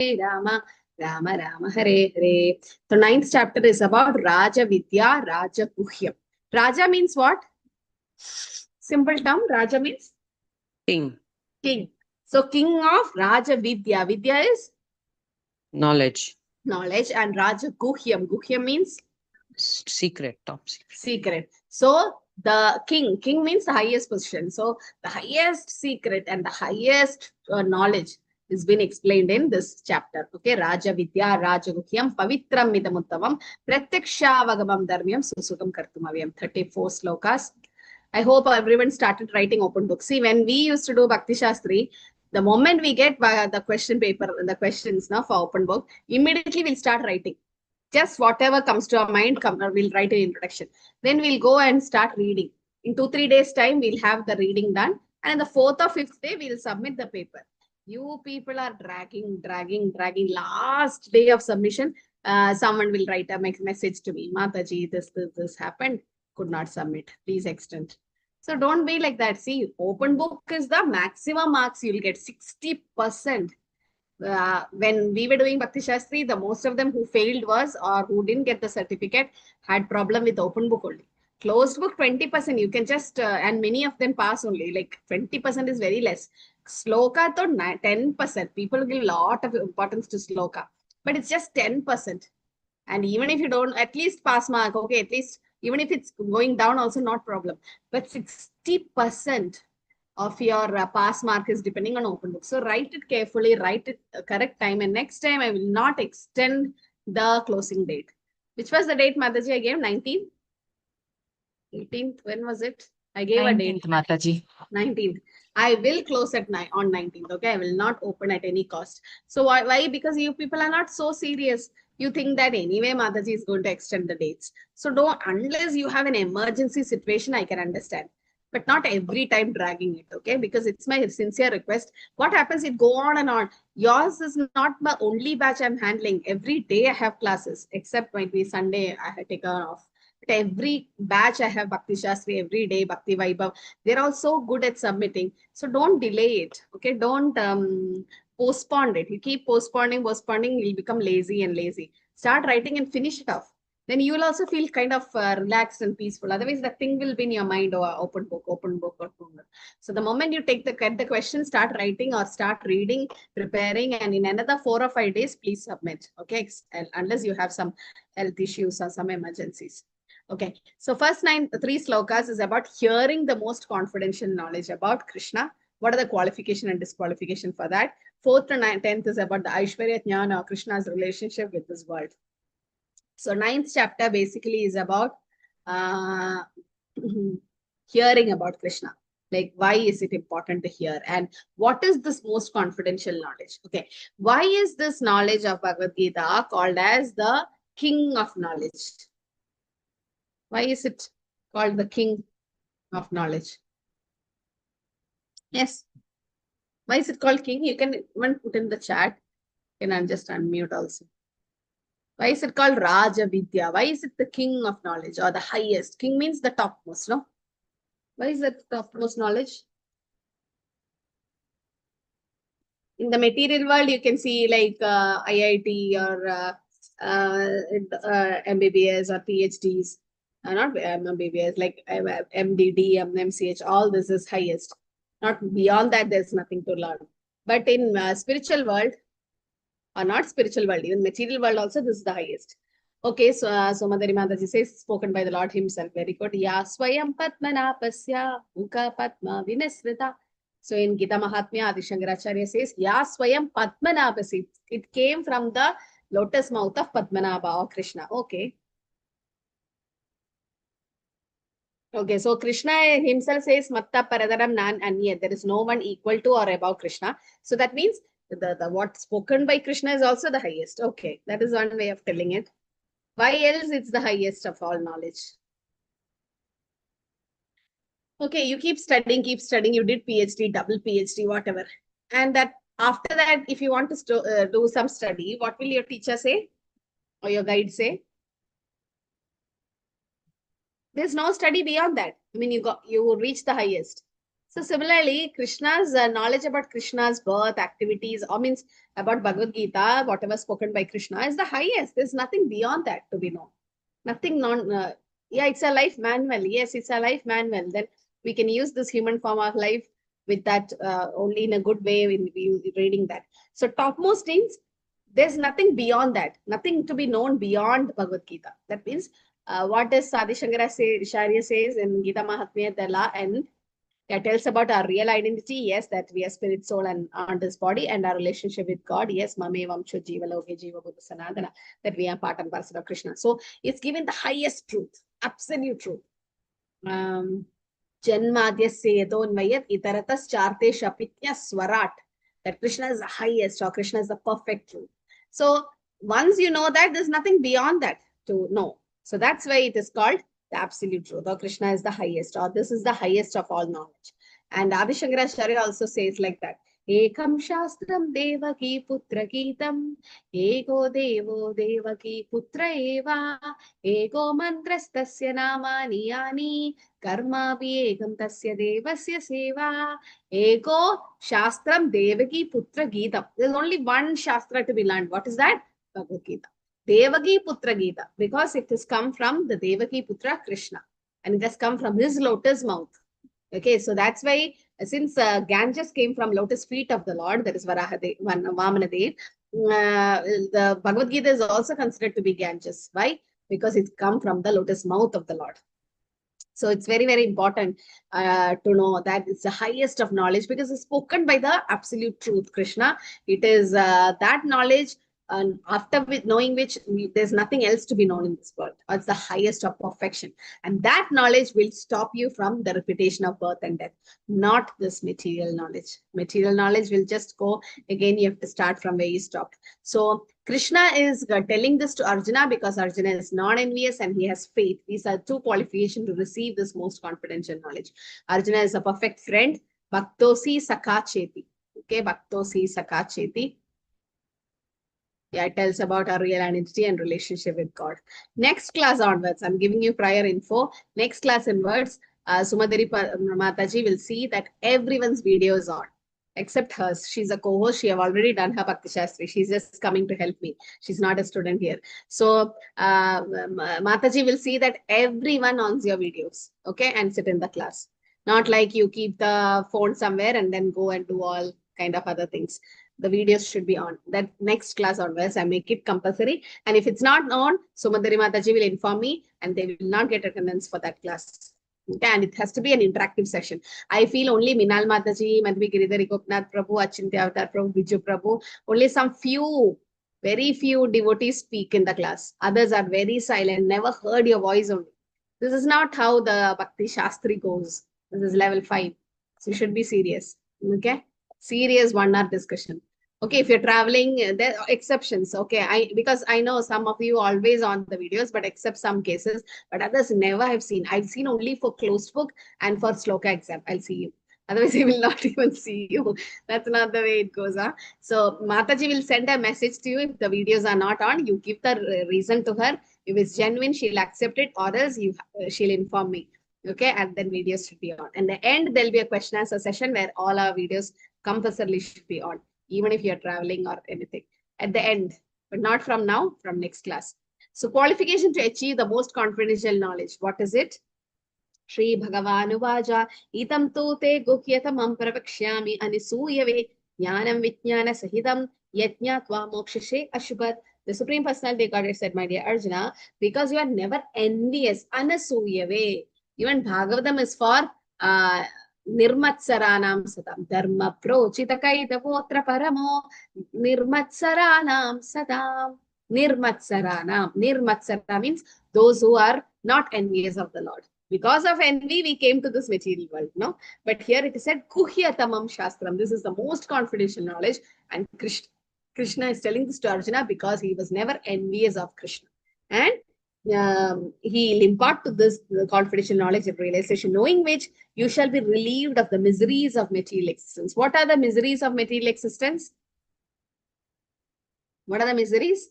Rama, Rama Rama Hare Hare. So ninth chapter is about Raja Vidya, Raja Guhyam. Raja means what? Simple term, Raja means? King. King. So king of Raja Vidya. Vidya is? Knowledge. Knowledge. And Raja Guhyam. Guhyam means? Secret, top secret. Secret. So the king means the highest position. So the highest secret and the highest knowledge is been explained in this chapter. Okay, Raja Vidya, Raja Guhyam, Pavitram Midamuttavam, Pratyaksha Dharmyam, Susukam Kartumaviyam. 34 slokas. I hope everyone started writing open book. See, when we used to do Bhakti Shastri, the moment we get the question paper, the questions now for open book, immediately we'll start writing. Just whatever comes to our mind, we'll write an introduction. Then we'll go and start reading. In 2-3 days time, we'll have the reading done. And in the 4th or 5th day, we'll submit the paper. You people are dragging. Last day of submission, someone will write a message to me. Mataji, this happened. Could not submit. Please extend. So don't be like that. See, open book is the maximum marks. You'll get 60%. When we were doing Bhakti Shastri, the most of them who failed was, or who didn't get the certificate, had problem with open book only. Closed book, 20%. You can just, and many of them pass only. Like 20% is very less. Sloka, to 10%. People give a lot of importance to sloka. But it's just 10%. And even if you don't, at least pass mark, okay, at least, even if it's going down, also not problem. But 60% of your pass mark is depending on open book. So write it carefully, write it correct time. And next time I will not extend the closing date. Which was the date, Mataji, I gave? 19th? 18th? When was it? I gave 19th, a date. Mataji. 19th. I will close at on 19th. Okay, I will not open at any cost. So why? Because you people are not so serious. You think that anyway Mataji is going to extend the dates. So don't, unless you have an emergency situation, I can understand. But not every time dragging it, okay? Because it's my sincere request. What happens, it go on and on. Yours is not the only batch I'm handling. Every day I have classes, except maybe Sunday I have taken off. But every batch I have Bhakti Shastri, every day Bhakti Vaibhav. They're all so good at submitting. So don't delay it, okay? Don't postpone it. You keep postponing, you'll become lazy. Start writing and finish it off. Then you will also feel kind of relaxed and peaceful. Otherwise, the thing will be in your mind, or open book. So the moment you get the question, start writing or start reading, preparing, and in another 4 or 5 days, please submit. Okay, unless you have some health issues or some emergencies. Okay, so first 3 slokas is about hearing the most confidential knowledge about Krishna. What are the qualification and disqualification for that? 4th to 10th is about the Aishwarya Jnana, Krishna's relationship with this world. So 9th chapter basically is about hearing about Krishna. Like, why is it important to hear? And what is this most confidential knowledge? Okay, why is this knowledge of Bhagavad Gita called as the king of knowledge? Why is it called the king of knowledge? Yes. Why is it called king? You can even put in the chat. And I'll just unmute also. Why is it called Raja Vidya? Why is it the king of knowledge or the highest? King means the topmost, no? Why is that topmost knowledge? In the material world, you can see like IIT or MBBS or PhDs. Not MBBS, like MDD, MCH, all this is highest. Not beyond that, there's nothing to learn. But in spiritual world, or not spiritual world, even material world also, this is the highest. Okay, so Madhuri Mataji says, spoken by the Lord himself. Very good. Ya swayam padmanapasya mukha padma vinisrita. So in Gita Mahatmya, Adi Shankaracharya says, Ya swayam padmanapasya. It came from the lotus mouth of Padmanabha or Krishna. Okay. Okay, so Krishna himself says, Matta Paradaram Nan Anya. There is no one equal to or above Krishna. So that means the what's spoken by Krishna is also the highest. Okay, that is one way of telling it. Why else it's the highest of all knowledge? Okay, you keep studying. You did PhD, double PhD, whatever. And that after that, if you want to do some study, what will your teacher say? Or your guide say? There's no study beyond that. I mean, you reach the highest. So similarly, Krishna's knowledge about Krishna's birth, activities, or means about Bhagavad Gita, whatever spoken by Krishna is the highest. There's nothing beyond that to be known. Nothing yeah, it's a life manual. Yes, it's a life manual. Then we can use this human form of life with that only in a good way in reading that. So topmost means there's nothing beyond that, nothing to be known beyond Bhagavad Gita. That means what does Adi Shankaracharya says in Gita Mahatmya, the law and it tells about our real identity, yes, that we are spirit, soul, and aren't this body, and our relationship with God, yes, Mame Vamsho Jiva Loke Jiva Buddha Sanatana, that we are part and parcel of Krishna. So it's given the highest truth, absolute truth. Janmadhyasya yadonvayat itaratas charte shapitya swarat. That Krishna is the highest, or Krishna is the perfect truth. So once you know that, there's nothing beyond that to know. So that's why it is called the absolute truth, or Krishna is the highest, or this is the highest of all knowledge. And Adi Shankaracharya also says like that. Ekam Shastram Devaki Putra Geetam Ego Devo Devaki Putra Eva Ego Mantrastasya Namani Yani Karma Ekam Tasya Devasya Seva Ego Shastram Devaki Putra Geetam. There's only one Shastra to be learned. What is that? Bhagavad Gita. Devaki Putra Gita, because it has come from the Devaki Putra Krishna and it has come from his lotus mouth. Okay, so that's why since Ganges came from lotus feet of the Lord, that is Vamana Dev, the Bhagavad Gita is also considered to be Ganges. Why? Because it's come from the lotus mouth of the Lord. So it's very, very important to know that it's the highest of knowledge because it's spoken by the absolute truth, Krishna. It is that knowledge, after knowing which there's nothing else to be known in this world. It's the highest of perfection. And that knowledge will stop you from the repetition of birth and death, not this material knowledge. Material knowledge will just go, again, you have to start from where you stopped. So Krishna is telling this to Arjuna because Arjuna is non-envious and he has faith. These are two qualifications to receive this most confidential knowledge. Arjuna is a perfect friend. Bhaktosi Sakha Cheti. Okay, Bhaktosi Sakha Cheti. Yeah, it tells about our real identity and relationship with God. Next class onwards, I'm giving you prior info. Next class onwards, Sumadari Mataji will see that everyone's video is on, except hers. She's a co-host. She have already done her Bhakti Shastri. She's just coming to help me. She's not a student here. So Mataji will see that everyone owns your videos, okay, and sit in the class. Not like you keep the phone somewhere and then go and do all kind of other things. The videos should be on. That next class onwards, I make it compulsory. And if it's not on, Sumadari Mataji will inform me and they will not get attendance for that class. Okay, and it has to be an interactive session. I feel only Minal Mataji, Madhvi Giridhari Gopinath Prabhu, Achintya Avatar Prabhu, Biju Prabhu, only some few, very few devotees speak in the class. Others are very silent, never heard your voice only. This is not how the Bhakti Shastri goes. This is level 5. So you should be serious. Okay? Serious 1 hour discussion. Okay, if you're traveling, there are exceptions. Okay, because I know some of you always on the videos, but except some cases, but others never have seen. I've seen only for closed book and for Sloka exam. I'll see you. Otherwise, I will not even see you. That's not the way it goes. Huh? So Mataji will send a message to you if the videos are not on. You give the reason to her. If it's genuine, she'll accept it. Or else she'll inform me. Okay, and then videos should be on. And the end, there'll be a question answer session where all our videos compulsorily should be on, even if you're traveling or anything. At the end, but not from now, from next class. So qualification to achieve the most confidential knowledge. What is it? Shri Bhagavanu Vaja Itam tu te guhyatamam pravakshyami anisuyave jnanam vijnana sahidam yajnatva mokshashe ashubhat. The Supreme Personality of Godhead said, my dear Arjuna, because you are never envious, anasuyave. Even Bhagavatam is for Nirmatsaranam Sadam Dharma Prochita Kaitavotra Paramo Nirmatsaranam Sadam. Nirmatsaranam. Nirmatsara means those who are not envious of the Lord. Because of envy, we came to this material world, no? But here it is said, Kuhyatamam Shastram. This is the most confidential knowledge. And Krishna is telling this to Arjuna because he was never envious of Krishna. And he'll impart to this the confidential knowledge of realization, knowing which you shall be relieved of the miseries of material existence. What are the miseries of material existence? What are the miseries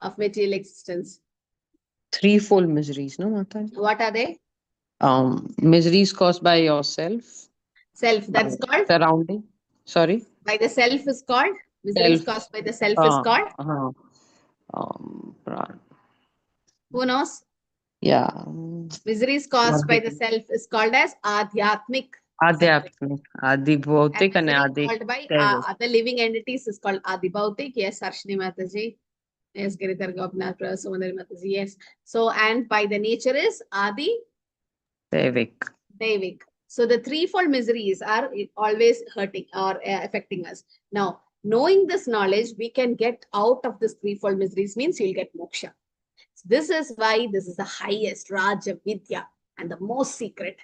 of material existence? Threefold miseries, no, Mataji? What are they? Miseries caused by yourself. Self, that's called, surrounding. Sorry. by the self is called, miseries Self. caused by the self is called, Pran. who knows? Yeah. Miseries caused by the self is called as adhyatmic suffering. Adhyatmic. Adi And Bhautik and misery Adi called by Devic. other living entities is called adibhautik. Yes, Arshini Mataji. Yes, Giridhar Gopinath, Sumandari Mataji. Yes. So, and by the nature is Adi Devic. Devik. So the threefold miseries are always hurting or affecting us. Now, knowing this knowledge, we can get out of this threefold miseries means you'll get moksha. So this is why this is the highest Raja Vidya and the most secret.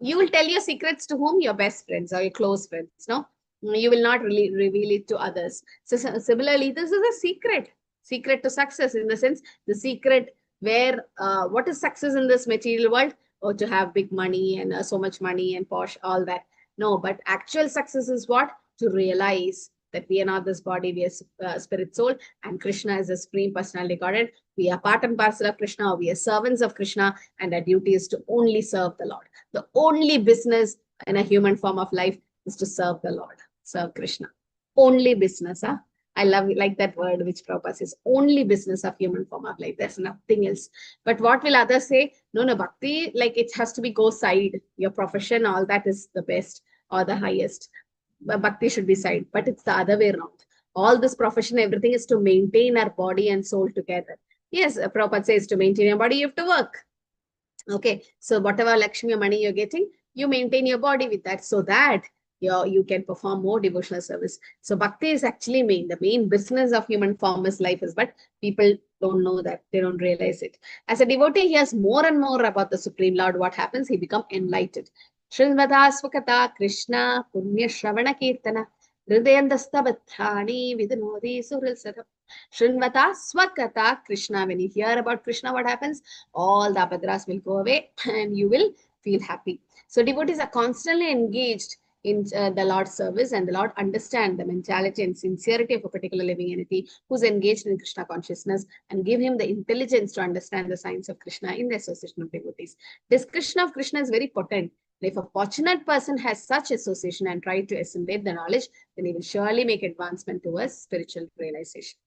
You will tell your secrets to whom? Your best friends or your close friends. No, you will not really reveal it to others. So similarly, this is a secret to success in the sense the secret where what is success in this material world? Or to have big money and so much money and posh, all that. No, but actual success is what? To realize that we are not this body, we are spirit soul, and Krishna is a supreme personality Godhead. We are part and parcel of Krishna, or we are servants of Krishna, and our duty is to only serve the Lord. The only business in a human form of life is to serve the Lord, serve Krishna. Only business, huh? I like that word which Prabhupada says, only business of human form of life. There's nothing else. But what will others say? No, Bhakti, like it has to be go side. Your profession, all that is the best or the highest. Bhakti should be side. But it's the other way around. All this profession, everything is to maintain our body and soul together. Yes, Prabhupada says to maintain your body, you have to work. Okay, so whatever Lakshmi money you're getting, you maintain your body with that so that you can perform more devotional service. So bhakti is actually the main business of human form is life is, but people don't know that, they don't realize it. As a devotee, he has more and more about the Supreme Lord. What happens? He become enlightened. Shrinvada Swakata Krishna Punya Shravana Kirtana Hridayandastabhathani Vidinodi Suril Sadam. Shrinvata Swakata Krishna. When you hear about Krishna, what happens? All the abhadras will go away and you will feel happy. So devotees are constantly engaged in the Lord's service, and the Lord understand the mentality and sincerity of a particular living entity who's engaged in Krishna consciousness and give him the intelligence to understand the science of Krishna in the association of devotees. Discussion of Krishna is very potent. If a fortunate person has such association and try to assimilate the knowledge, then he will surely make advancement towards spiritual realization.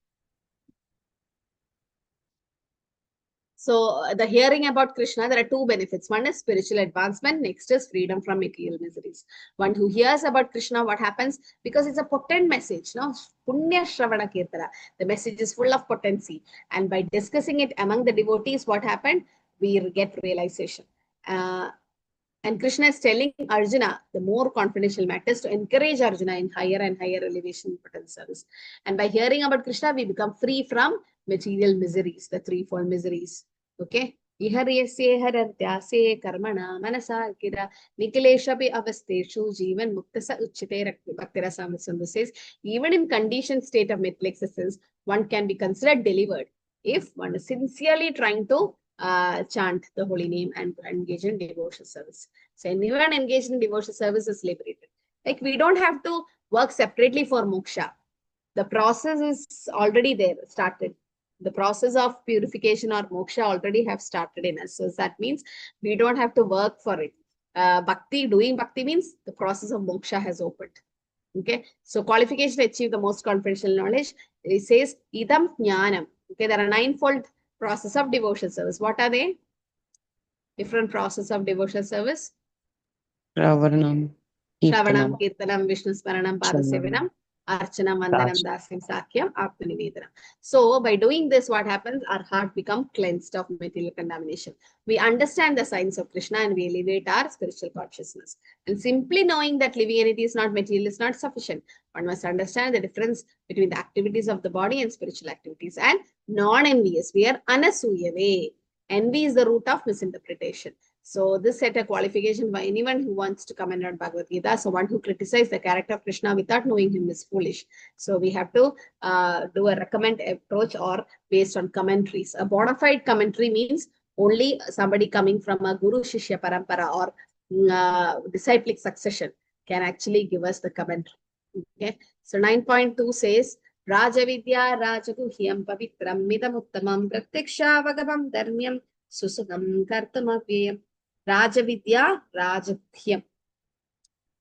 So the hearing about Krishna, there are two benefits. One is spiritual advancement. Next is freedom from material miseries. One who hears about Krishna, what happens? Because it's a potent message. No? Punya Shravana Kirtana. The message is full of potency. And by discussing it among the devotees, what happened? We get realization. And Krishna is telling Arjuna the more confidential matters to encourage Arjuna in higher and higher elevation potent service. And by hearing about Krishna, we become free from material miseries, the threefold miseries. Okay. Iharyasye karmana manasa kira nikileshapi avasteshu jivan muktasa uchite bhaktirasa says, even in conditioned state of mental existence, one can be considered delivered if one is sincerely trying to chant the holy name and engage in devotional service. So anyone engaged in devotional service is liberated. Like we don't have to work separately for moksha. The process is already there, started. The process of purification or moksha already have started in us. So that means we don't have to work for it. Doing bhakti means the process of moksha has opened. Okay, so qualification to achieve the most confidential knowledge, it says idam jnanam. Okay, there are ninefold process of devotional service. What are they? Different process of devotional service. Shravanam, Shravanam, Kirtanam, Kirtanam, Vishnu Smaranam, Chanam, Padasevanam, Archanam, Vandanam, Raj. Dasyam, Sakyam, Aptanivedanam. So by doing this, what happens? Our heart becomes cleansed of material contamination. We understand the science of Krishna and we elevate our spiritual consciousness. And simply knowing that living entity is not material is not sufficient. One must understand the difference between the activities of the body and spiritual activities. And non-envious, we are anasuyave. Envy is the root of misinterpretation. So this set a qualification for anyone who wants to comment on Bhagavad Gita. So one who criticizes the character of Krishna without knowing him is foolish. So we have to do a recommend approach or based on commentaries. A bona fide commentary means only somebody coming from a Guru Shishya Parampara or disciplic succession can actually give us the commentary. Okay. So 9.2 says, Rajavidya Rajaguhyam Pavitram Midamuttamam Pratyakshavagavam Dharmyam Susukam Kartamavyam. Rajavidya Rajaguhyam.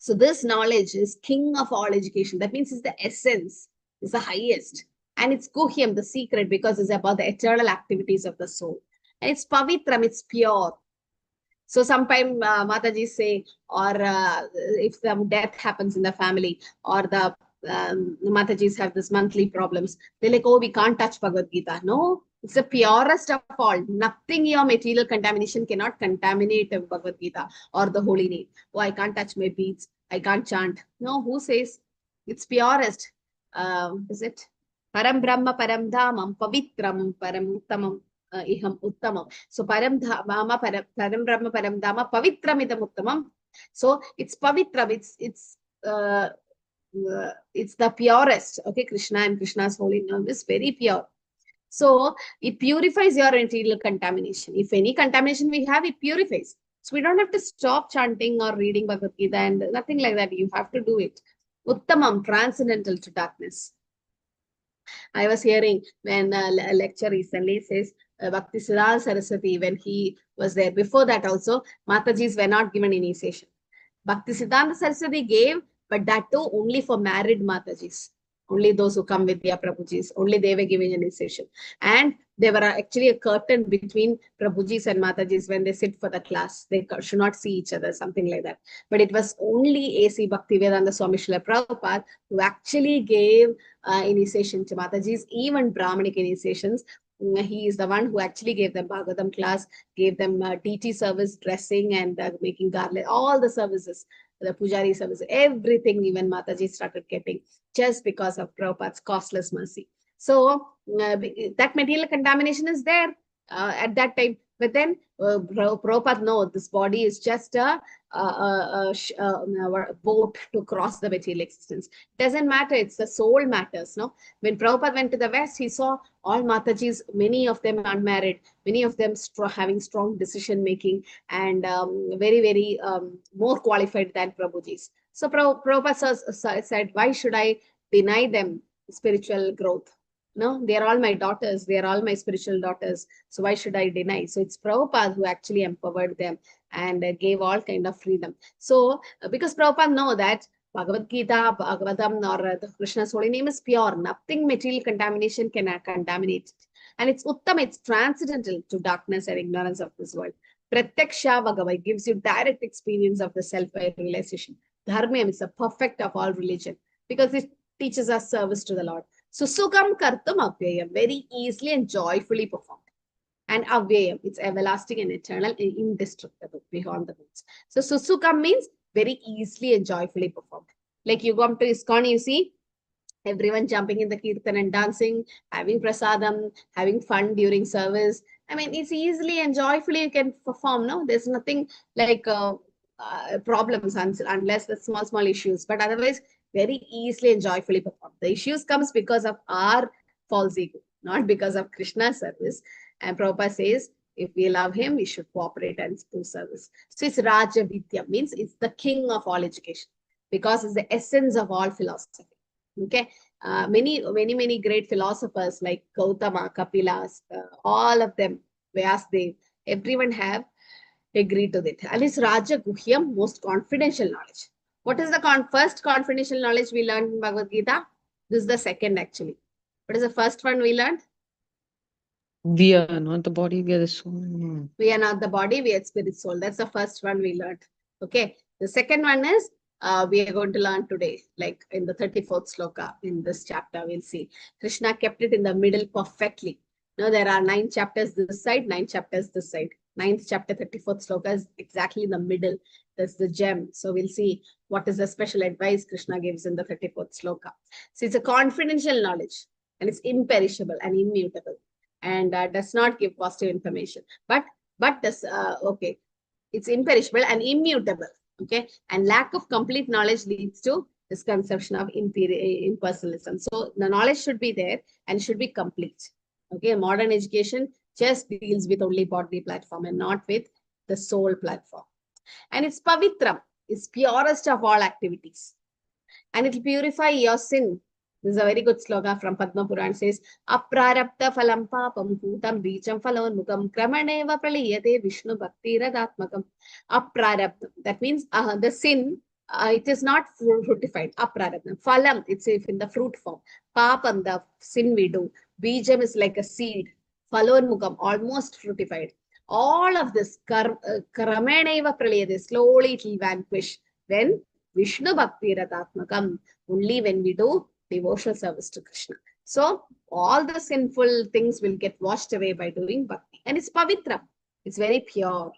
So this knowledge is king of all education. That means it's the essence, it's the highest. And it's guhyam, the secret, because it's about the eternal activities of the soul. And it's pavitram, it's pure. So sometimes Mataji say, or if some death happens in the family, or the Matajis have this monthly problems, they're like, oh, we can't touch Bhagavad Gita. No, it's the purest of all. Nothing your material contamination cannot contaminate Bhagavad Gita or the holy name. Oh, I can't touch my beads. I can't chant. No, who says? It's purest. Is it? Param Brahma Param Dhamam Pavitram Param Uttamam Iham Uttamam. So Param Brahma Param Dhamma Pavitram Idam Uttamam. So it's Pavitram. It's the purest. Okay, Krishna and Krishna's holy name is very pure. So it purifies your interior contamination. If any contamination we have, it purifies. So we don't have to stop chanting or reading Bhagavad Gita and nothing like that. You have to do it. Uttamam, transcendental to darkness. I was hearing when a lecture recently says Bhakti Saraswati, when he was there. Before that also, Matajis were not given initiation. Bhakti Siddhanta Saraswati gave, but that too only for married Matajis. Only those who come with their Prabhujis, only they were giving initiation. And there were actually a curtain between Prabhujis and Matajis when they sit for the class. They should not see each other, something like that. But it was only A.C. Bhaktivedanta Swami Srila Prabhupada who actually gave initiation to Matajis, even Brahmanic initiations. He is the one who actually gave them Bhagavatam class, gave them DT service, dressing and making garland, all the services, the Pujari service, everything even Mataji started getting just because of Prabhupada's costless mercy. So that material contamination is there at that time. But then Prabhupada knows this body is just a boat to cross the material existence. Doesn't matter, it's the soul matters. No, when Prabhupada went to the West, he saw all Matajis, many of them unmarried, many of them having strong decision making and very, very more qualified than Prabhujis. So Prabhupada said, why should I deny them spiritual growth? No, they are all my daughters. They are all my spiritual daughters. So why should I deny? So it's Prabhupada who actually empowered them and gave all kind of freedom. So because Prabhupada know that Bhagavad Gita, Bhagavatam, or the Krishna's holy name is pure. Nothing material contamination can contaminate it. And it's Uttam, it's transcendental to darkness and ignorance of this world. Pratyaksha Bhagavad gives you direct experience of the self-realization. Dharmyam is the perfect of all religion because it teaches us service to the Lord. So Sukham Kartam Avyayam, very easily and joyfully performed. And Avyayam, it's everlasting and eternal and indestructible, beyond the moods. So Sukham means very easily and joyfully performed. Like you come to ISKCON, you see everyone jumping in the kirtan and dancing, having prasadam, having fun during service. I mean, it's easily and joyfully you can perform. No, there's nothing like problems unless the small issues. But otherwise, very easily and joyfully performed. The issues comes because of our false ego, not because of Krishna's service. And Prabhupada says, if we love him, we should cooperate and do service. So it's Raja Vidya, means it's the king of all education because it's the essence of all philosophy. Okay, many great philosophers like Gautama, Kapila, all of them, Vyasdev, everyone have agreed to it. And it's Raja Guhyam, most confidential knowledge. What is the first confidential knowledge we learned in Bhagavad Gita? This is the second actually. What is the first one we learned? We are not the body, we are the soul. We are not the body, we are spirit soul. That's the first one we learned. Okay. The second one is we are going to learn today, like in the 34th sloka in this chapter, we'll see. Krishna kept it in the middle perfectly. Now there are 9 chapters this side, 9 chapters this side. 9th chapter, 34th sloka is exactly in the middle. That's the gem. So we'll see what is the special advice Krishna gives in the 34th sloka. So it's a confidential knowledge and it's imperishable and immutable and does not give positive information. But does, okay, it's imperishable and immutable. Okay, and lack of complete knowledge leads to this conception of impersonalism. So the knowledge should be there and should be complete. Okay, modern education just deals with only bodily platform and not with the soul platform. And it's pavitram, it's purest of all activities. And it will purify your sin. This is a very good slogan from Padma Puran, says, Aprarabdha phalam papam bhutam bijam phalonmukam kramaneva praliyate Vishnu bhakti radatmakam. Aprarabdha, that means the sin, It is not fruitified. Aprarabdham. Phalam, it's if in the fruit form. Papam, the sin we do. Bijam is like a seed. Phalonmukam, almost fruitified. All of this, kramenaiva pralayade, slowly it will vanquish. When Vishnu Bhakti Ratatmakam, only when we do devotional service to Krishna. So all the sinful things will get washed away by doing bhakti. And it's pavitra. It's very pure.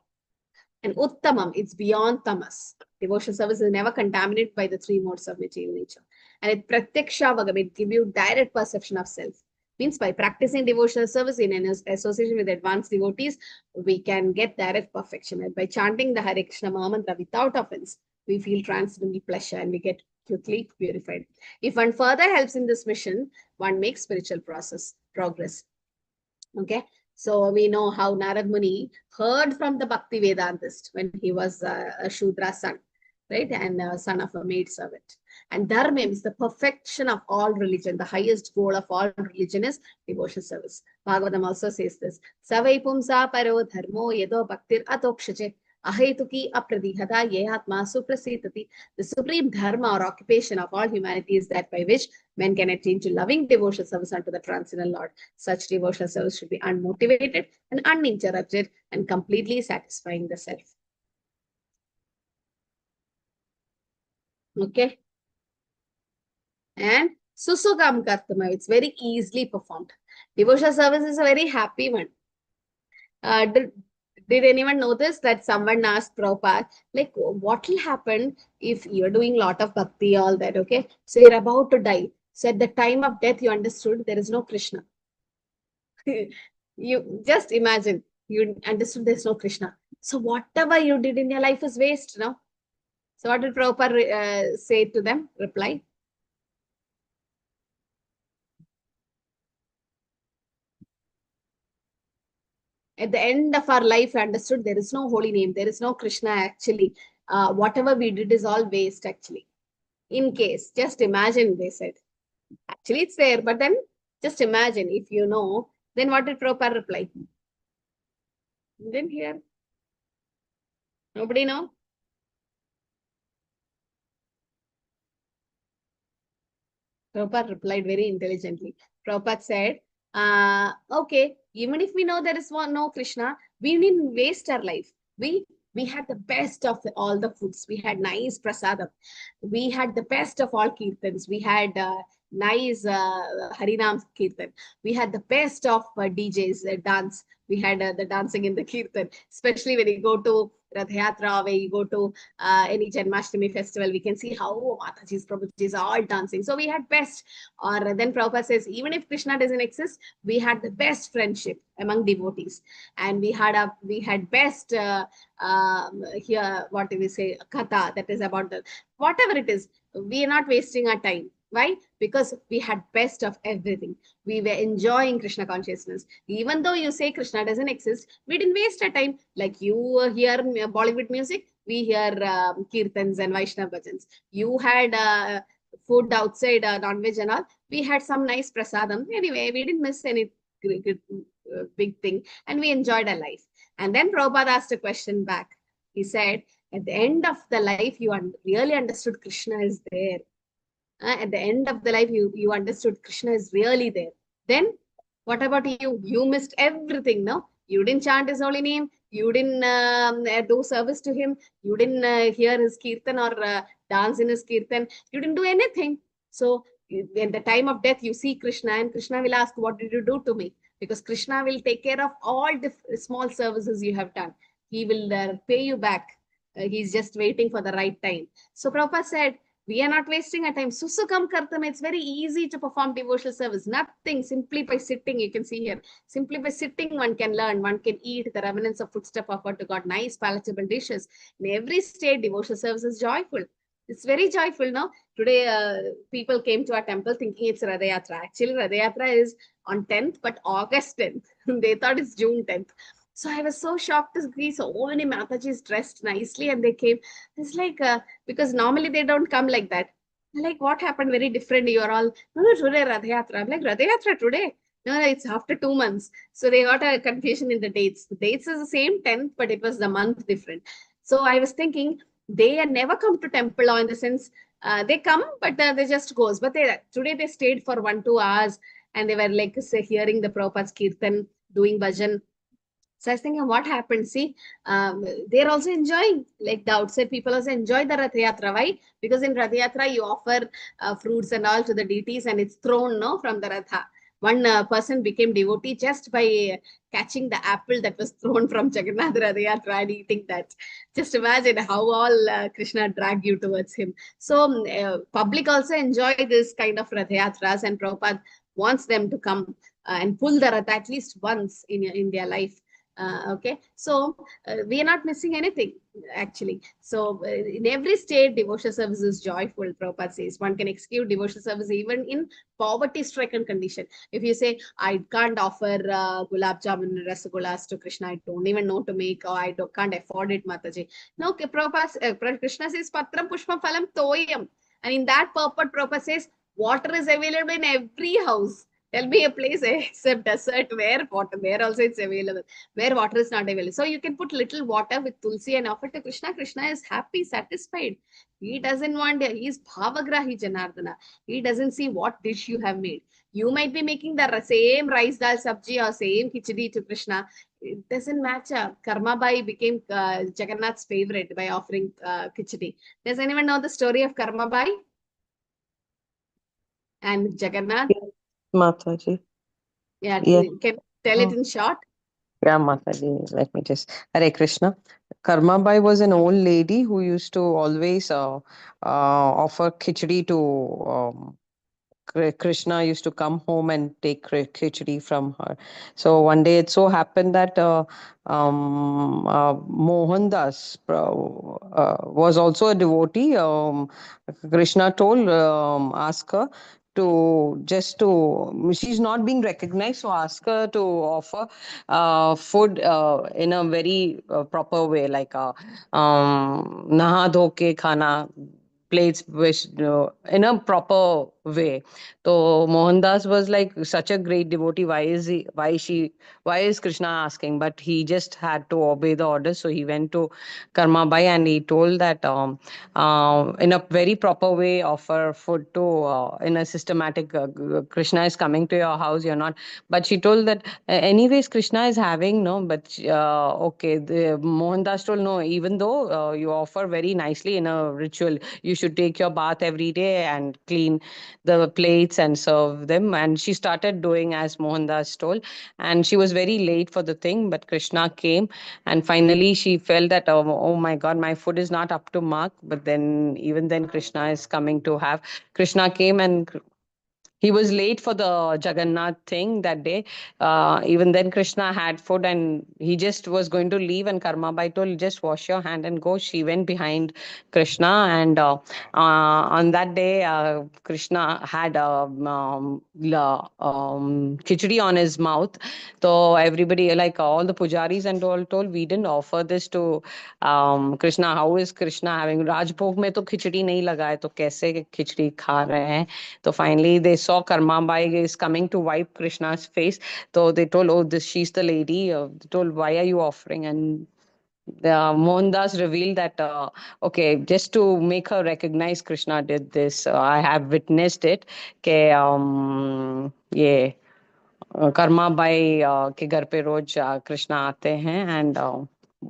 And uttamam, it's beyond tamas. Devotional service is never contaminated by the three modes of material nature. And it pratyaksha vagam, it gives you direct perception of self. Means by practicing devotional service in an association with advanced devotees, we can get direct perfection. And by chanting the Hare Krishna Mahamantra without offense, we feel transcendental pleasure and we get quickly purified. If one further helps in this mission, one makes spiritual progress. Okay. So we know how Narad Muni heard from the Bhakti Vedantist when he was a Shudra son, right? And son of a maid servant. And Dharma is the perfection of all religion. The highest goal of all religion is devotional service. Bhagavatam also says this. Savai pumsa paro dharmo yedo bhaktir atokshache ahetuki apradihata yehatma suprasitati. The supreme dharma or occupation of all humanity is that by which men can attain to loving devotional service unto the transcendental Lord. Such devotional service should be unmotivated and uninterrupted and completely satisfying the self. Okay. And susugam kartama, it's very easily performed. Devotional service is a very happy one. Did anyone notice that someone asked Prabhupada, like, what will happen if you're doing a lot of bhakti, all that, okay? So you're about to die. So at the time of death, you understood there is no Krishna. You just imagine, you understood there's no Krishna. So whatever you did in your life is waste, no? So what did Prabhupada say to them? Reply. At the end of our life, I understood there is no holy name. There is no Krishna actually. Whatever we did is all waste actually. In case, just imagine, they said. Actually, it's there, but then just imagine if you know, then what did Prabhupada reply? Didn't hear. Nobody know? Prabhupada replied very intelligently. Prabhupada said, okay, even if we know there is no Krishna, we didn't waste our life. We had the best of all the foods. We had nice prasadam. We had the best of all kirtans. We had nice Harinam kirtan. We had the best of DJs, dance. We had the dancing in the kirtan, especially when you go to Radha Yatra, where you go to any Janmashtami festival, we can see how Mataji's, Prabhuji's are all dancing. So we had best. Or then Prabhupada says, even if Krishna doesn't exist, we had the best friendship among devotees. And we had best here, what do we say, katha, that is about the, whatever it is, we are not wasting our time. Why? Because we had best of everything. We were enjoying Krishna consciousness. Even though you say Krishna doesn't exist, we didn't waste our time. Like you hear Bollywood music, we hear kirtans and Vaishnava bhajans. You had food outside, non-veg and all. We had some nice prasadam. Anyway, we didn't miss any big thing. And we enjoyed our life. And then Prabhupada asked a question back. He said, at the end of the life, you really understood Krishna is there. At the end of the life, you understood Krishna is really there. Then what about you? You missed everything, no? You didn't chant his holy name. You didn't do service to him. You didn't hear his kirtan or dance in his kirtan. You didn't do anything. So in the time of death, you see Krishna and Krishna will ask, what did you do to me? Because Krishna will take care of all the small services you have done. He will pay you back. He's just waiting for the right time. So Prabhupada said, we are not wasting our time. Susukam kartam, it's very easy to perform devotional service. Nothing, simply by sitting, you can see here. Simply by sitting, one can learn, one can eat the remnants of foodstuff offered to God, nice palatable dishes. In every state, devotional service is joyful. It's very joyful, no? Today, people came to our temple thinking it's Radha Yatra. Actually, Radha Yatra is on 10th, but August 10th. They thought it's June 10th. So I was so shocked to see so many Matajis dressed nicely and they came. It's like, because normally they don't come like that. Like, what happened? Very different. You're all, no, today Radha Yatra. I'm like, Radha Yatra today? No, it's after 2 months. So they got a confusion in the dates. The dates is the same 10th, but it was the month different. So I was thinking, they never come to temple, or in the sense they come, but they just goes. But today they stayed for 1-2 hours, and they were like hearing the Prabhupada's kirtan, doing bhajan. So I was thinking, what happened? See, they're also enjoying, like the outside people also enjoy the Rath Yatra. Why? Because in Rath Yatra, you offer fruits and all to the deities, and it's thrown, no, from the Ratha. One person became devotee just by catching the apple that was thrown from Jagannath Rath Yatra and eating that. Just imagine how all Krishna dragged you towards him. So public also enjoy this kind of Rath Yatras, and Prabhupada wants them to come and pull the Rath at least once in their life. Okay, so we are not missing anything actually. So in every state, devotional service is joyful. Prabhupada says one can execute devotional service even in poverty-stricken condition. If you say, I can't offer gulab jamun rasagulas to Krishna, I don't even know to make, or can't afford it, Mataji. No, okay, Prabhupada, Krishna says, Patram Pushpam Phalam Toyam. And in that purport, Prabhupada says, water is available in every house. Tell me a place except desert where water, there also it's available, where water is not available. So you can put little water with tulsi and offer to Krishna. Krishna is happy, satisfied. He doesn't want, he is bhavagrahi Janardana. He doesn't see what dish you have made. You might be making the same rice dal sabji or same khichdi to Krishna. It doesn't matter. Karma Bai became Jagannath's favorite by offering khichdi. Does anyone know the story of Karma Bai and Jagannath? Mataji. Yeah, Yes. can tell it in short. Yeah, Mataji. Let me just. Hare Krishna. Karma Bai was an old lady who used to always offer khichdi to Krishna. Used to come home and take khichdi from her. So one day it so happened that Mohandas was also a devotee. Krishna told, ask her to just to, she's not being recognized, so ask her to offer food in a very proper way, like naha dho ke khana, plates which in a proper way. So Mohandas was like such a great devotee. Why is Krishna asking? But he just had to obey the order. So he went to Karma Bai and he told that in a very proper way, offer food to in a systematic. Krishna is coming to your house. You're not. But she told that anyways Krishna is having no. But okay, the Mohandas told no. Even though you offer very nicely in a ritual, you should take your bath every day and clean the plates and serve them. And she started doing as Mohandas told. And she was very late for the thing, but Krishna came. And finally, she felt that, oh my God, my food is not up to mark. But then, even then, Krishna is coming to have. Krishna came and he was late for the Jagannath thing that day. Even then, Krishna had food and he just was going to leave. And Karmabai told, just wash your hand and go. She went behind Krishna. And on that day, Krishna had khichdi on his mouth. So everybody, like all the pujaris and all, told, we didn't offer this to Krishna. How is Krishna having? Rajbhog mein to khichdi nahi laga hai, to kaise khichdi kha rahe hain? So finally, they saw Karma Bai is coming to wipe Krishna's face. So they told, oh, she's the lady. They told, why are you offering? And Mohandas revealed that, okay, just to make her recognize Krishna did this. I have witnessed it. Ke, ये Karma by के घर पे रोज कृष्णा आते हैं and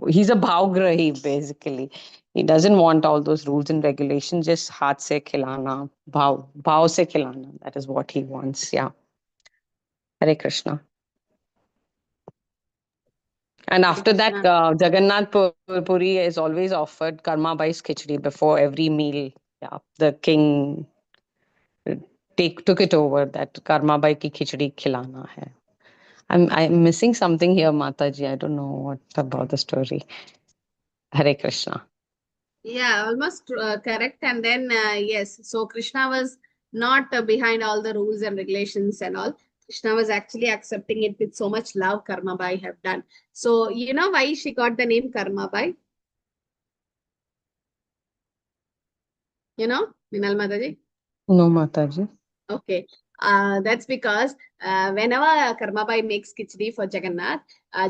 he's a bhavgrahi basically. He doesn't want all those rules and regulations, just हाथ से खिलाना, भाव से खिलाना. That is what he wants. Yeah. Hare Krishna. And after that, Jagannath Puri is always offered Karma Bai's khichdi before every meal. Yeah, the king took it over that Karma Bai ki khichdi khilana hai. I'm missing something here, Mataji. I don't know what about the story. Hare Krishna. Yeah, almost correct. And then, yes, so Krishna was not behind all the rules and regulations and all. Krishna was actually accepting it with so much love Karma Bai have done. So, you know why she got the name Karma Bai? You know, Minal Mataji? No, Mataji. Okay. That's because whenever Karmabai makes khichdi for Jagannath,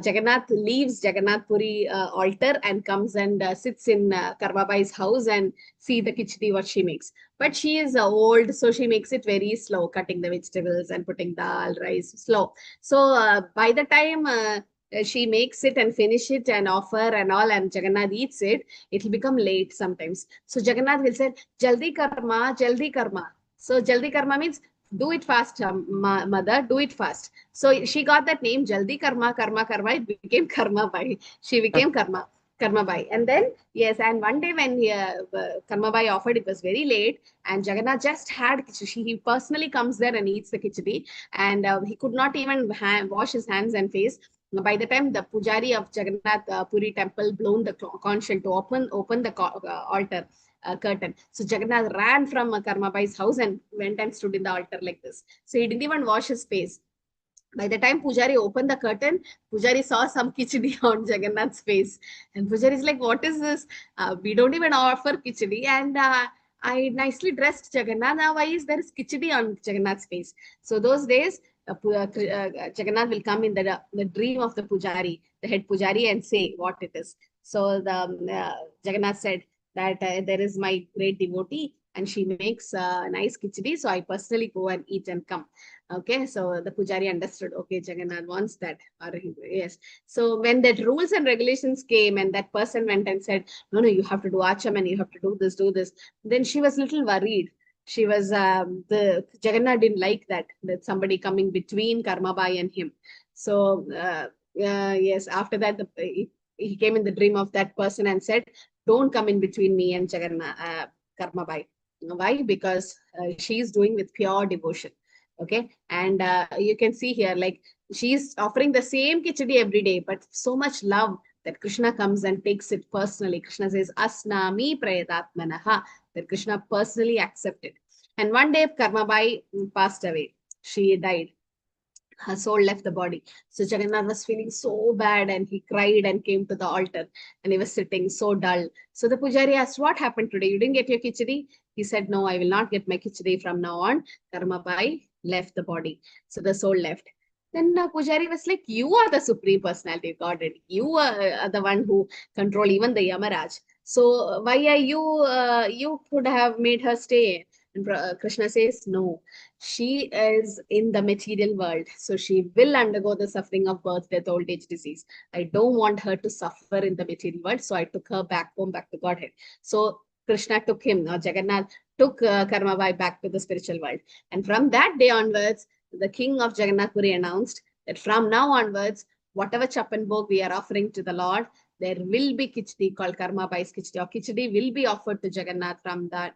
Jagannath leaves Jagannath Puri altar and comes and sits in Karmabai's house and see the khichdi what she makes. But she is old, so she makes it very slow, cutting the vegetables and putting dal, rice, slow. So by the time she makes it and finish it and offer and all, and Jagannath eats it, it will become late sometimes. So Jagannath will say, Jaldi karma, Jaldi karma. So Jaldi karma means do it fast, mother, do it fast. So she got that name, Jaldi karma, karma, karma. It became Karma Bai. She became Karma Bai. And then, yes, and one day when Karma Bai offered, it was very late, and Jagannath just had khichdi. He personally comes there and eats the khichdi, and he could not even wash his hands and face. By the time the pujari of Jagannath Puri temple blown the conch shell to open the altar curtain, so Jagannath ran from Karmabai's house and went and stood in the altar like this. So he didn't even wash his face. By the time Pujari opened the curtain, Pujari saw some khichdi on Jagannath's face. And Pujari is like, what is this? We don't even offer khichdi. And I nicely dressed Jagannath. Now, why is there khichdi on Jagannath's face? So those days, Jagannath will come in the dream of the Pujari, the head Pujari, and say what it is. So the Jagannath said that there is my great devotee and she makes nice khichdi. So I personally go and eat and come. Okay, so the Pujari understood, okay, Jagannath wants that. Or yes. So when that rules and regulations came and that person went and said, no, you have to do Achaman, you have to do this, then she was little worried. She was, the Jagannath didn't like that somebody coming between Karmabai and him. So, yes, after that, he came in the dream of that person and said, don't come in between me and Jagannath, Karmabai. Why? Because she is doing with pure devotion. Okay, and you can see here, like she's offering the same khichdi every day, but so much love that Krishna comes and takes it personally. Krishna says, Asnami prayatatmanaha, that Krishna personally accepted. And one day Karmabai passed away. She died. Her soul left the body. So Jagannath was feeling so bad and he cried and came to the altar and he was sitting so dull. So the Pujari asked, what happened today? You didn't get your khichdi? He said, no, I will not get my khichdi from now on. Karmabai left the body. So the soul left. Then Pujari was like, you are the Supreme Personality of Godhead. You are the one who control even the Yamaraj. So why are you could have made her stay? And Krishna says, no, she is in the material world. So she will undergo the suffering of birth, death, old age, disease. I don't want her to suffer in the material world. So I took her back home, back to Godhead. So Krishna took him, or Jagannath took Karmabai back to the spiritual world. And from that day onwards, the king of Jagannath Puri announced that from now onwards, whatever Chapan Bhog we are offering to the Lord, there will be khichdi called Karmabai's khichdi, or khichdi will be offered to Jagannath from that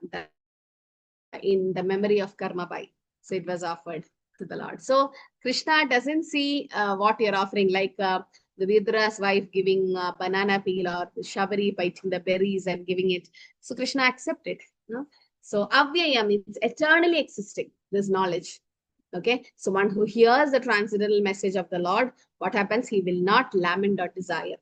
in the memory of Karmabai. So it was offered to the Lord. So Krishna doesn't see what you're offering, like the Vidra's wife giving banana peel, or Shabari biting the berries and giving it. So Krishna accepted. No? So Avyaya means eternally existing, this knowledge. Okay, so one who hears the transcendental message of the Lord, what happens? He will not lament or desire.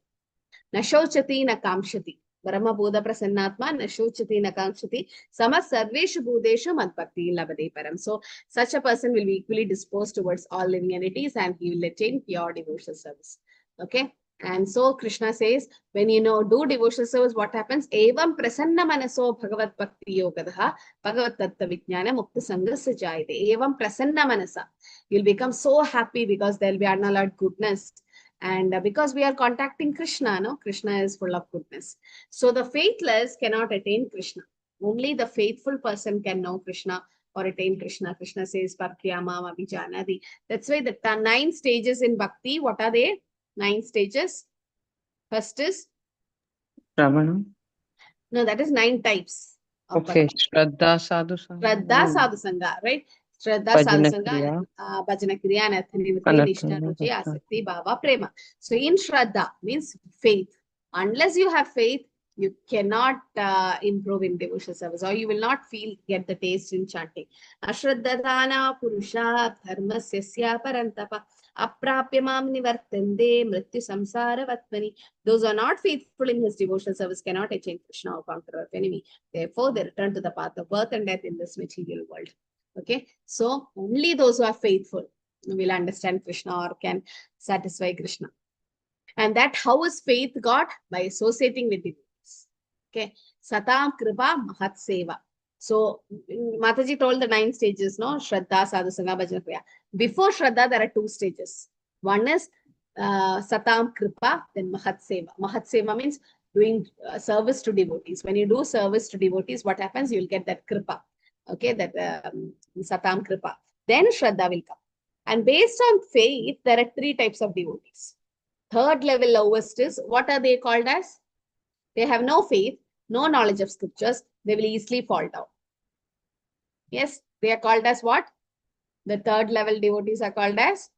Na shochati na kamshati. Brahma Bodha Prasannatma na shochati na kamshati. Sama sarveshu bhudeshu mad bhakti labade param. So such a person will be equally disposed towards all living entities and he will attain pure devotional service. Okay. And so Krishna says, when you do devotional service, what happens? Evam prasanna manaso bhagavat bhakti yogadaha bhagavat tattva vijnana mukta sangasya jayate. Evam prasanna manasa. You'll become so happy because there will be unalloyed goodness. And because we are contacting Krishna, no? Krishna is full of goodness. So the faithless cannot attain Krishna. Only the faithful person can know Krishna or attain Krishna. Krishna says, Parkyamam Abhijanadi. That's why the 9 stages in Bhakti, what are they? 9 stages. First is? Shravana. No, that is 9 types. Okay, Shraddha Sadhu Sangha. Shraddha Sadhu Sangha, right? Shraddha Sadhu Sangha, Bhajana Kriya, Nathani Nitya, Nishtha, Ruchi, Asakti, Bhava, Prema. So in Shraddha means faith. Unless you have faith, you cannot improve in devotional service, or you will not get the taste in chanting. Ashraddhadana Purusha Dharma Sesya Parantapa Aprapyamam Nivartande Mrityu Samsara Vatmani. Those who are not faithful in his devotional service cannot attain Krishna or conquer of enemy. Therefore, they return to the path of birth and death in this material world. Okay, so only those who are faithful will understand Krishna or can satisfy Krishna. And that how is faith got? By associating with devotees. Okay, Satam Kripa Mahat Seva. So Mataji told the 9 stages, no? Shraddha, Sadhusanga, Bhajana, Kriya. Before Shraddha, there are 2 stages. One is Satam Kripa, then Mahat Seva. Mahat Seva means doing service to devotees. When you do service to devotees, what happens? You will get that Kripa. Okay, that Satam Kripa. Then Shraddha will come. And based on faith, there are 3 types of devotees. Third level lowest is, what are they called as? They have no faith, no knowledge of scriptures. They will easily fall down. Yes, they are called as what? The third level devotees are called as?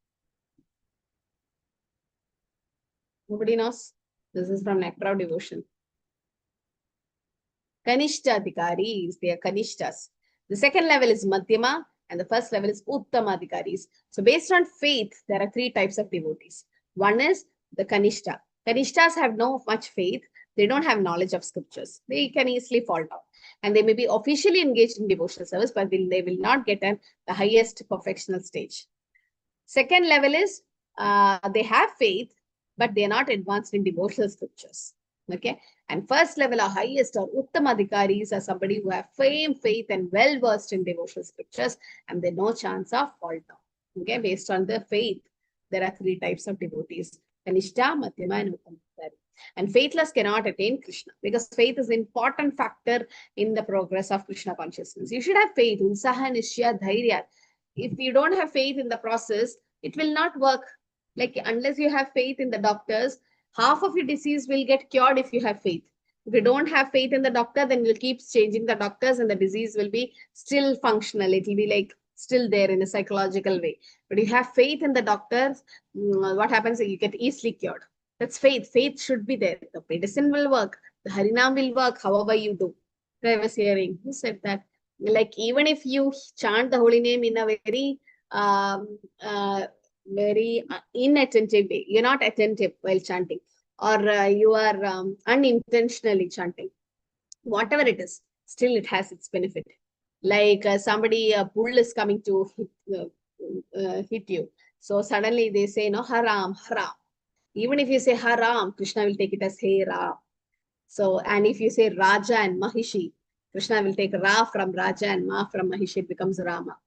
Nobody knows. This is from Nectar of Devotion. Kanishta Adhikaris, they are Kanishtas. The second level is Madhyama and the first level is Uttama Adhikaris. So based on faith, there are 3 types of devotees. One is the Kanishta. Kanishtas have no much faith. They don't have knowledge of scriptures. They can easily fall down. And they may be officially engaged in devotional service, but they will not get the highest perfectional stage. Second level is they have faith, but they are not advanced in devotional scriptures. Okay. And first level or highest or Uttamadhikaris are somebody who have fame, faith, and well versed in devotional scriptures, and they no chance of fall down. Okay. Based on their faith, there are 3 types of devotees. Kanishta, Madhyama, and Uttamadhikari. And faithless cannot attain Krishna, because faith is an important factor in the progress of Krishna consciousness. You should have faith, Unsaha, Nishya, Dhairya. If you don't have faith in the process, it will not work. Like, unless you have faith in the doctors, half of your disease will get cured if you have faith. If you don't have faith in the doctor, then you'll keep changing the doctors and the disease will be still functional. It will be like still there in a psychological way. But you have faith in the doctors, what happens is you get easily cured. That's faith. Faith should be there. The medicine will work. The Harinam will work, however you do. So I was hearing, who said that? Like, even if you chant the holy name in a very inattentive way, you're not attentive while chanting, or you are unintentionally chanting, whatever it is, still it has its benefit. Like somebody, a bull is coming to hit you. So suddenly they say, no, haram, haram. Even if you say haram, Krishna will take it as hey Ram. So, and if you say Raja and Mahishi, Krishna will take Ra from Raja and Ma from Mahishi, it becomes Rama.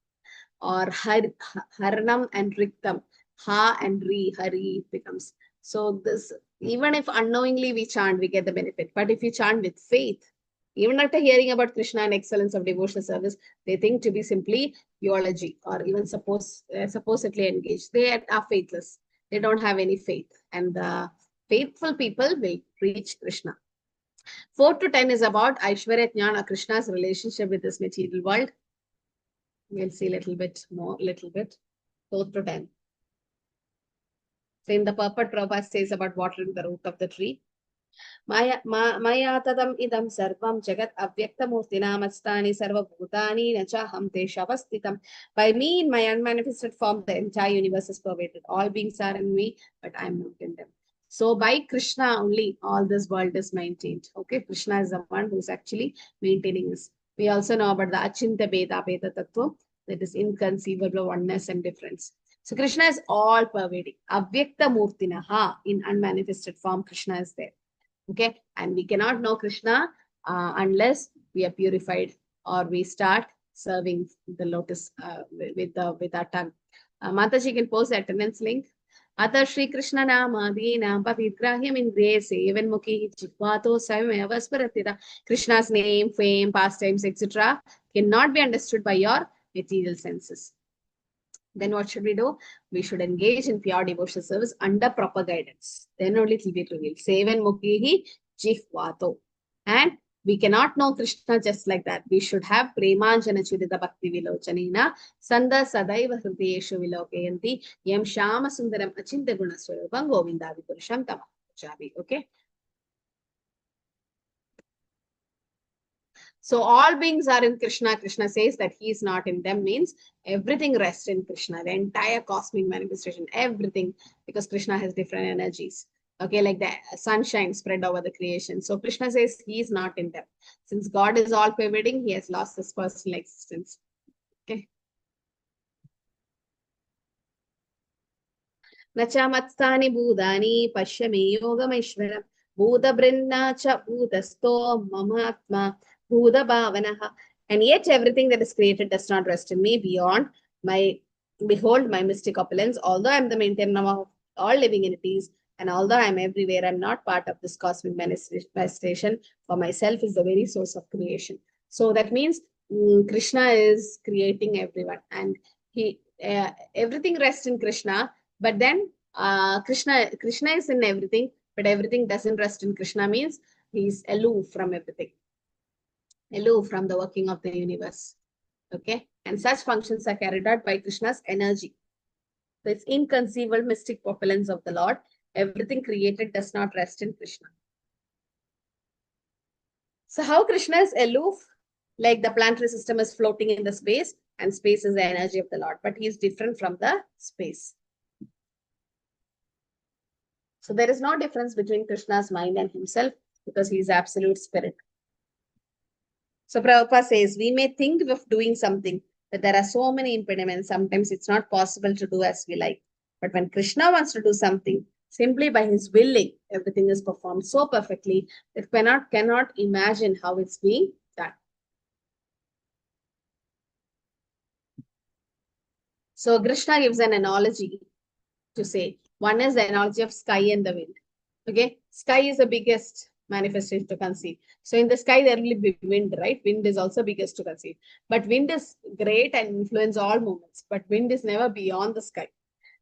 Or Harnam and Riktam, Ha and Ri, Hari becomes. So this, even if unknowingly we chant, we get the benefit. But if you chant with faith, even after hearing about Krishna and excellence of devotional service, they think to be simply theology or even supposedly engaged. They are faithless. They don't have any faith. And the faithful people will reach Krishna. 4 to 10 is about Aishwarya Jnana, Krishna's relationship with this material world. We'll see a little bit more, 4 to 10. So in the purport, Prabhupada says about watering the root of the tree. Maya tadam idam sarvam jagat avyakta murtinamastani sarva bhutani nachaham teshavasthitam. By me, in my unmanifested form, the entire universe is pervaded. All beings are in me, but I am not in them. So by Krishna only, all this world is maintained. Okay, Krishna is the one who is actually maintaining this. We also know about the Achinta Beda Tattva, that is inconceivable oneness and difference. So Krishna is all pervading. Avyakta Murtinaha, in unmanifested form, Krishna is there. Okay, and we cannot know Krishna unless we are purified or we start serving the lotus with our tongue. Mataji can post the attendance link. Ata Shri Krishna Nama Dina Pavitrahyam Indriye Sevan Mukhi Jikvato Savameva Sparatita. Krishna's name, fame, pastimes, etc. cannot be understood by your material senses. Then what should we do? We should engage in pure devotional service under proper guidance. Then only it will be revealed. Sevan Mukhi Jikvato. And we cannot know Krishna just like that. We should have Premanjana Chudita Bhakti Vilochanina, Sanda Sadaiva Hridayeshu Vilokayanti, Yam Shama Sundaram Achinta Gunaswarupam Govinda Vipurusham Tamachavi. Okay. So all beings are in Krishna. Krishna says that he is not in them, means everything rests in Krishna, the entire cosmic manifestation, everything, because Krishna has different energies. Okay, like the sunshine spread over the creation. So Krishna says he is not in them. Since God is all pervading, he has lost his personal existence. Okay. Nacha matsani bhudani pashyami yogameshwaram bhuda brinna cha bhudasto mamatma bhuda bhavanaha. And yet everything that is created does not rest in me beyond my, behold my mystic opulence. Although I am the maintainer of all living entities, and although I am everywhere, I am not part of this cosmic manifestation, for myself is the very source of creation. So that means Krishna is creating everyone, and everything rests in Krishna. But then Krishna is in everything, but everything doesn't rest in Krishna, means he's aloof from everything, aloof from the working of the universe. Okay, and such functions are carried out by Krishna's energy. So it's inconceivable mystic opulence of the Lord. Everything created does not rest in Krishna. So how Krishna is aloof? Like the planetary system is floating in the space, and space is the energy of the Lord, but he is different from the space. So there is no difference between Krishna's mind and himself, because he is absolute spirit. So Prabhupada says, we may think of doing something, but there are so many impediments. Sometimes it's not possible to do as we like. But when Krishna wants to do something, simply by his willing, everything is performed so perfectly that cannot imagine how it's being done. So Krishna gives an analogy to say, one is the analogy of sky and the wind. Okay, sky is the biggest manifestation to conceive. So in the sky there will be wind, right? Wind is also biggest to conceive. But wind is great and influence all movements, but wind is never beyond the sky.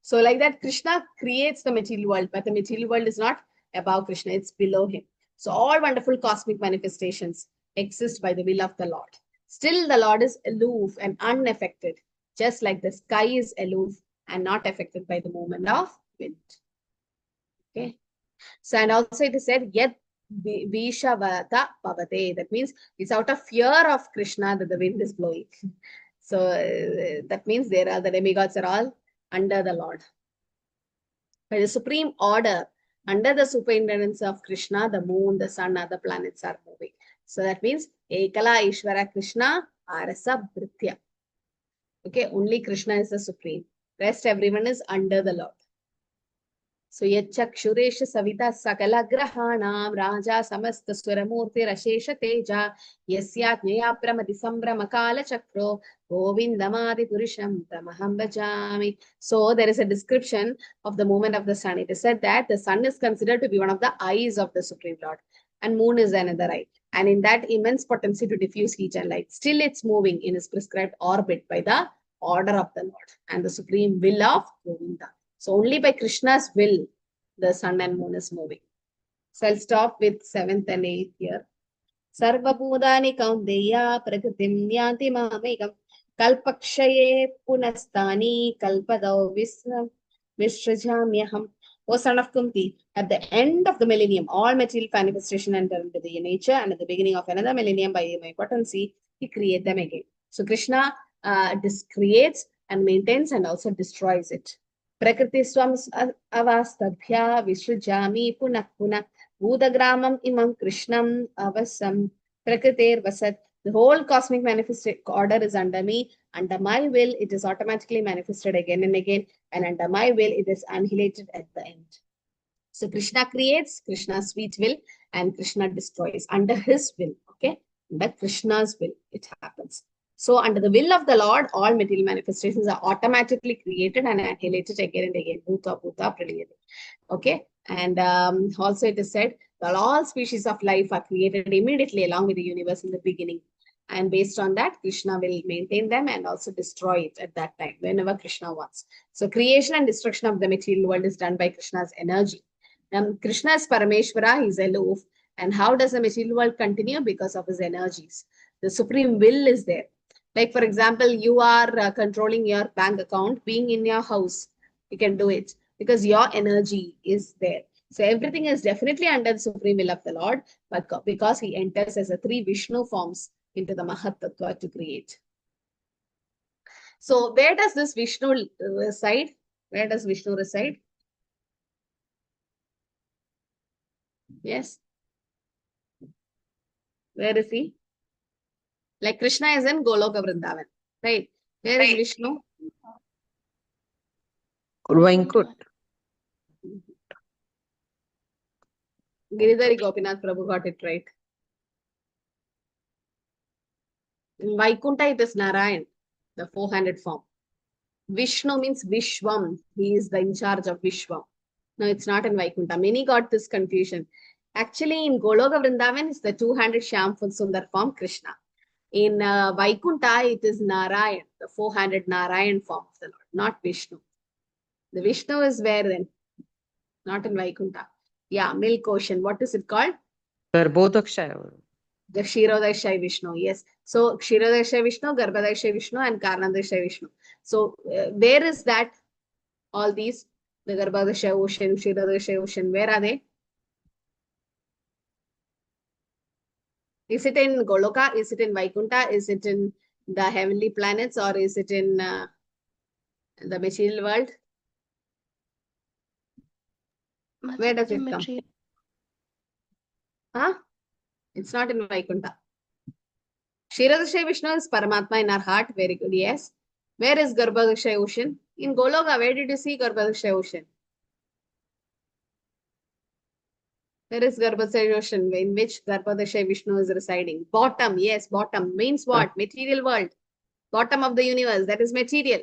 So like that, Krishna creates the material world, but the material world is not above Krishna, it's below him. So all wonderful cosmic manifestations exist by the will of the Lord. Still the Lord is aloof and unaffected, just like the sky is aloof and not affected by the movement of wind. Okay. So, and also it is said, yet Vishavata Pavate. That means it's out of fear of Krishna that the wind is blowing. So that means there are the demigods are all under the Lord. By the supreme order, under the superintendence of Krishna, the moon, the sun, other planets are moving. So that means Ekala Ishvara Krishna Arasa Bhritya. Okay, only Krishna is the supreme. Rest everyone is under the Lord. So Yachakshuresha Savita Sakala Grahanam Raja Samasta Suramurti Rashesha Teja Yasyat Nyaya Pramati Sambrama Kala Chakro Govindamadi Purusham Tamaham Bhajami. So there is a description of the movement of the sun. It is said that the sun is considered to be one of the eyes of the Supreme Lord, and moon is another eye. And in that immense potency to diffuse heat and light, still it's moving in its prescribed orbit by the order of the Lord and the supreme will of Govinda. So only by Krishna's will, the sun and moon is moving. So I'll stop with 7th and 8th here. Sarva Bhudani Kaundeya Prakritim Yanti Mamegam Kalpakshaye Punastani Kalpadau Vishrajamyaham. O son of Kunti, at the end of the millennium, all material manifestation enter into the nature, and at the beginning of another millennium, by my potency, he creates them again. So Krishna creates and maintains and also destroys it. Prakriti swam avastabhya vishrujami punah punah Budagramam imam Krishnam avasam Prakriter vasat. The whole cosmic manifested order is under me. Under my will, it is automatically manifested again and again. And under my will, it is annihilated at the end. So Krishna creates, Krishna's sweet will, and Krishna destroys under his will. Okay, under Krishna's will, it happens. So under the will of the Lord, all material manifestations are automatically created and annihilated again and again. Bhuta, bhuta, praliyate. Okay, and also it is said that all species of life are created immediately along with the universe in the beginning. And based on that, Krishna will maintain them and also destroy it at that time, whenever Krishna wants. So creation and destruction of the material world is done by Krishna's energy. Krishna is Parameshwara, he is aloof. And how does the material world continue? Because of his energies. The supreme will is there. Like, for example, you are controlling your bank account, being in your house, you can do it because your energy is there. So everything is definitely under the supreme will of the Lord, but because he enters as a 3 Vishnu forms into the Mahat Tattva to create. So where does this Vishnu reside? Where does Vishnu reside? Yes. Where is he? Like Krishna is in Goloka Vrindavan, right? Where is Vishnu? Venkut. Giridhari Gopinath Prabhu got it right. In Vaikuntha, it is Narayan, the 400 form. Vishnu means Vishwam. He is the in charge of Vishwam. No, it's not in Vaikuntha. Many got this confusion. Actually, in Goloka Vrindavan, it's the 200 Shyam Full Sundar form, Krishna. In Vaikuntha, it is Narayan, the 400 Narayan form of the Lord, not Vishnu. The Vishnu is where then? Not in Vaikuntha. Yeah, milk ocean. What is it called? Garbhodakshaya. The Kshirodakshaya Vishnu. Yes. So Kshirodakshaya Vishnu, Garbhodakshaya Vishnu, and Karnadakshaya Vishnu. So where is that? All these, the Garbhodakshaya ocean, Kshirodakshaya ocean, where are they? Is it in Goloka? Is it in Vaikuntha? Is it in the heavenly planets, or is it in the material world? Where does it come? Huh? It's not in Vaikuntha. Kshirodakshaya Vishnu is Paramatma in our heart. Very good. Yes. Where is Garbhodakshaya ocean? In Goloka, where did you see Garbhodakshaya ocean? Where is Garbhodakshaya ocean in which Garbhodakshaya Vishnu is residing? Bottom. Yes, bottom means what? Material world. Bottom of the universe. That is material.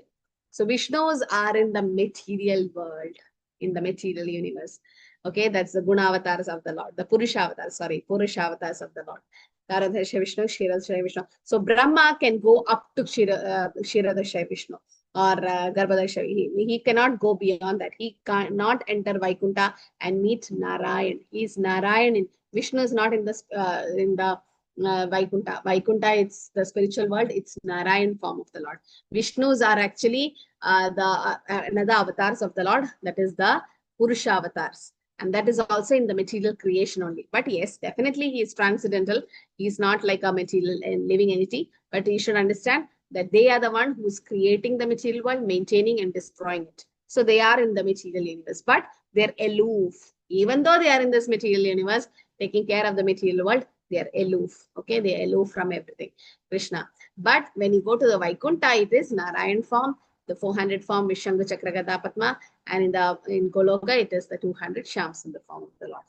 So Vishnus are in the material world, in the material universe. Okay, that's the Guna avatars of the Lord, the Purusha avatars, Purusha avatars of the Lord. Taradhasya Vishnu, Kshirodakshaya Vishnu. So Brahma can go up to Kshirodakshaya Vishnu or Garbhodakshaya. He cannot go beyond that. He cannot enter Vaikuntha and meet Narayan. He is Narayan. Vishnu is not in the Vaikuntha. Vaikuntha, it's the spiritual world. It's Narayan form of the Lord. Vishnus are actually another avatars of the Lord. That is the Purusha avatars. And that is also in the material creation only. But yes, definitely he is transcendental. He is not like a material and living entity. But you should understand that they are the one who is creating the material world, maintaining and destroying it. So they are in the material universe. But they're aloof. Even though they are in this material universe, taking care of the material world, they are aloof. Okay, they are aloof from everything. Krishna. But when you go to the Vaikuntha, it is Narayan form, the 400 form Vishanga Chakra Gada Padma, and in Goloka, it is the 200 Shams in the form of the Lord.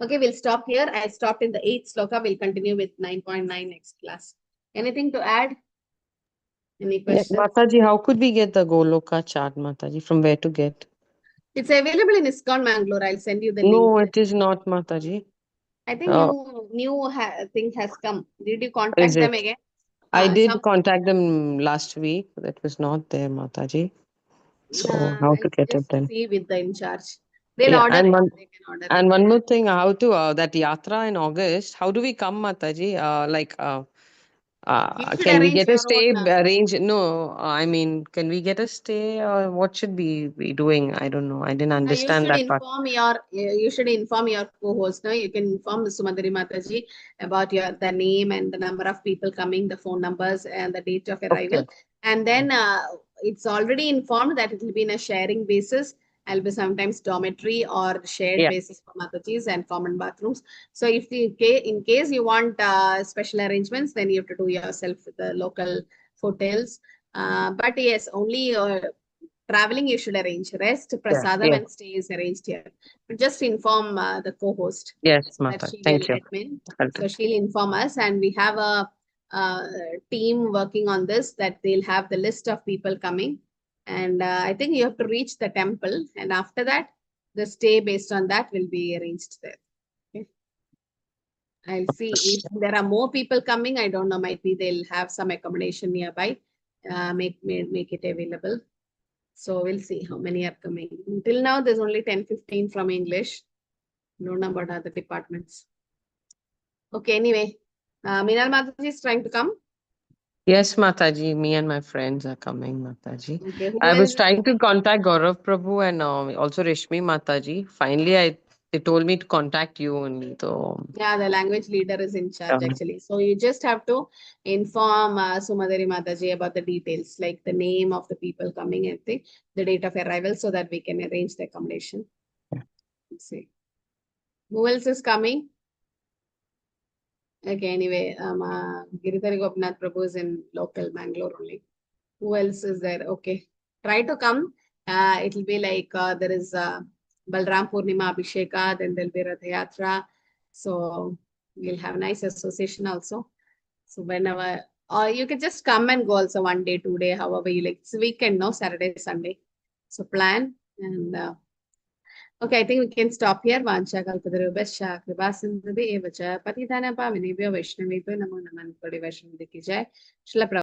Okay, we'll stop here. I stopped in the 8th sloka. We'll continue with 9.9 next class. Anything to add? Any questions? Yes, Mataji, how could we get the Goloka chart, Mataji? From where to get? It's available in ISKCON Mangalore. I'll send you the No, link. it is not, Mataji. I think new thing has come. Did you contact them again? I did contact them last week. That was not there, Mataji. So how to get it just then? see with the in charge. They'll Yeah, order and it. one They can order and it. one more thing, how to that yatra in August? How do we come, Mataji? You should Can we arrange get a your stay own. arrange? No, I mean, can we get a stay or what should we be doing? I don't know. I didn't understand that part. You should inform your co-host. No, you can inform Sumadari Mataji about the name and the number of people coming, the phone numbers and the date of arrival. Okay. And then it's already informed that it will be in a sharing basis. I'll be sometimes dormitory or shared Yeah. basis for Matajis and common bathrooms. So if in case you want special arrangements, then you have to do yourself with the local hotels. But yes, only traveling you should arrange. Rest, Yeah. prasadam Yeah. and stay is arranged here. But just inform the co-host Yes, so that Mata. she will Thank you. admin. I'll do So she'll inform us, and we have a team working on this, that they'll have the list of people coming. And I think you have to reach the temple, and after that, the stay based on that will be arranged there. Okay. I'll see if there are more people coming. I don't know. Might be they'll have some accommodation nearby. Make it available. So we'll see how many are coming. Until now, there's only 10, 15 from English. Don't know about other departments. Okay, anyway. Minal Mataji is trying to come. Yes, Mataji, me and my friends are coming, Mataji. Okay, who I was else is trying to coming? contact Gaurav Prabhu and also Rishmi Mataji. Finally, they told me to contact you only. So, Yeah, the language leader is in charge actually. So you just have to inform Sumadari Mataji about the details, like the name of the people coming and the date of arrival, so that we can arrange the accommodation. Let's see. Who else is coming? Okay, anyway, Giridhari Gopinath Prabhu is in local Bangalore only. Who else is there? Okay. Try to come. It will be like there is Balram Purnima Abhisheka, then there'll be Ratha Yatra. So we'll have nice association also. So whenever, or you can just come and go also 1 day, 2 day, however you like. It's weekend, no, Saturday, Sunday. So plan and okay, I think we can stop here. Vancha kalpatarubhascha kripasindhubhi evacha patithana pavanebhyo vaishnavebhyo namo namaha Gaudiya Vaishnava ki jai. Srila